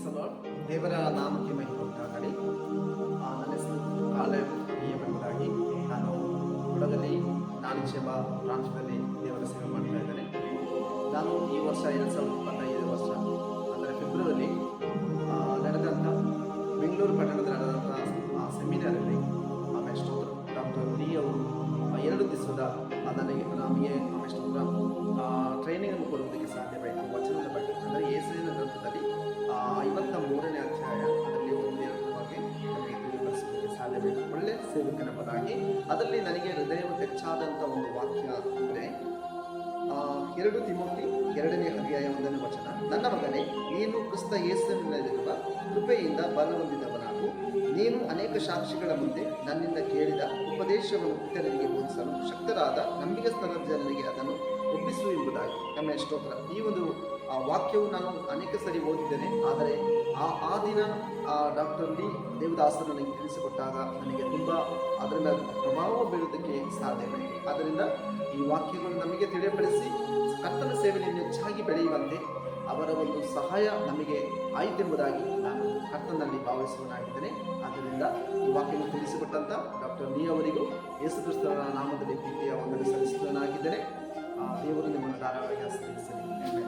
ಪ್ರೈಸಲೋಡ್ ದೇವರ ನಾಮಕ್ಕೆ ಮಹಿಮೆ ಉಂಟಾಗಲಿ. ನನ್ನ ಹೆಸರು ಕಾಲೇಬ್ ಎಂಬುದಾಗಿ ನಾನು ಕೊಡಗಲ್ಲಿ ನಾಲಿಚೆಂಬ ಬ್ರಾಂಚ್ನಲ್ಲಿ ದೇವರ ಸೇವೆ ಮಾಡ್ತಾ ಇದ್ದೇನೆ. ನಾನು ಈ ವರ್ಷ 2025 ವರ್ಷ ಅಂದರೆ ಫೆಬ್ರವರಿ ನಡೆದಂಥ ಬೆಂಗಳೂರು ಪಟ್ಟಣದಲ್ಲಿ ನಡೆದಂಥ ಸೆಮಿನಾರಲ್ಲಿ ಮೆಸ್ಟೋತ್ರ ಡಾಕ್ಟರ್ ಡಿ ಅವರು 2 ದಿವಸದ ನಮಗೆ ಮೆಸ್ಟೋತ್ರ ಟ್ರೈನಿಂಗನ್ನು ಕೊಡುವುದಕ್ಕೆ ಸಾಧ್ಯವಾಯಿತು. ವಚನದ ಬಗ್ಗೆ ಅಂದರೆ ಯೆಶಾಯನ ಗ್ರಂಥದಲ್ಲಿ 53ನೇ ಅಧ್ಯಾಯ ಅದರಲ್ಲಿ 1-2 ಬಗ್ಗೆ ನಮಗೆ ತಿಳಿದುಬರಿಸುವುದಕ್ಕೆ ಸಾಧ್ಯವಾಯಿತು. ಒಳ್ಳೆಯ ಸೇವಕನೆಂಬುದಾಗಿ ಅದರಲ್ಲಿ ನನಗೆ ಹೃದಯವು ಹೆಚ್ಚಾದಂಥ ಒಂದು ವಾಕ್ಯ ಅಂದರೆ 2 ತಿಮೋತಿ 2ನೇ ಅಧ್ಯಾಯ 1ನೇ ವಚನ. ನನ್ನ ಮಗನೇ, ನೀನು ಕ್ರಿಸ್ತ ಯೇಸುವಿನಲ್ಲಿರುವ ಕೃಪೆಯಿಂದ ಬಲಹೊಂದಿದವನಾಗು. ನೀನು ಅನೇಕ ಸಾಕ್ಷಿಗಳ ಮುಂದೆ ನನ್ನಿಂದ ಕೇಳಿದ ಉಪದೇಶವನ್ನು ಇತರರಿಗೆ ಬೋಧಿಸಲು ಶಕ್ತರಾದ ನಂಬಿಗಸ್ತರ ಜನರಿಗೆ ಅದನ್ನು ಒಪ್ಪಿಸು ಎಂಬುದಾಗಿ ನಮ್ಮ ಸ್ತೋತ್ರ. ಈ ಒಂದು ವಾಕ್ಯವು ನಾನು ಅನೇಕ ಸರಿ ಓದಿದ್ದೇನೆ, ಆದರೆ ಆ ದಿನ ಡಾಕ್ಟರ್ ಡಿ ದೇವದಾಸರು ನನಗೆ ತಿಳಿಸಿಕೊಟ್ಟಾಗ ನನಗೆ ತುಂಬ ಅದರ ಮೇಲೆ ಪ್ರಭಾವ ಬೀಳುವುದಕ್ಕೆ ಸಾಧ್ಯವಿದೆ. ಆದ್ದರಿಂದ ಈ ವಾಕ್ಯಗಳು ನಮಗೆ ತಿಳಿಯಪಡಿಸಿ ಕರ್ತನ ಸೇವೆಯಲ್ಲಿ ಹೆಚ್ಚಾಗಿ ಬೆಳೆಯುವಂತೆ ಅವರ ಒಂದು ಸಹಾಯ ನಮಗೆ ಆಯಿತೆಂಬುದಾಗಿ ನಾನು ಕರ್ತನಲ್ಲಿ ಭಾವಿಸುವನಾಗಿದ್ದೇನೆ. ಆದ್ದರಿಂದ ಈ ವಾಕ್ಯವನ್ನು ತಿಳಿಸಿಕೊಟ್ಟಂಥ ಡಾಕ್ಟರ್ ಡಿ ಅವರಿಗೂ ಯೇಸು ಕ್ರಿಸ್ತರ ನಾಮದಲ್ಲಿ ಪ್ರೀತಿಯ ವಂದನೆ ಸಲ್ಲಿಸುವನಾಗಿದ್ದೇನೆ. ದೇವರು ನಿಮ್ಮನ್ನು ಧಾರಾವಾಹಿಯಾಗಿ ಆಶೀರ್ವದಿಸಲಿ.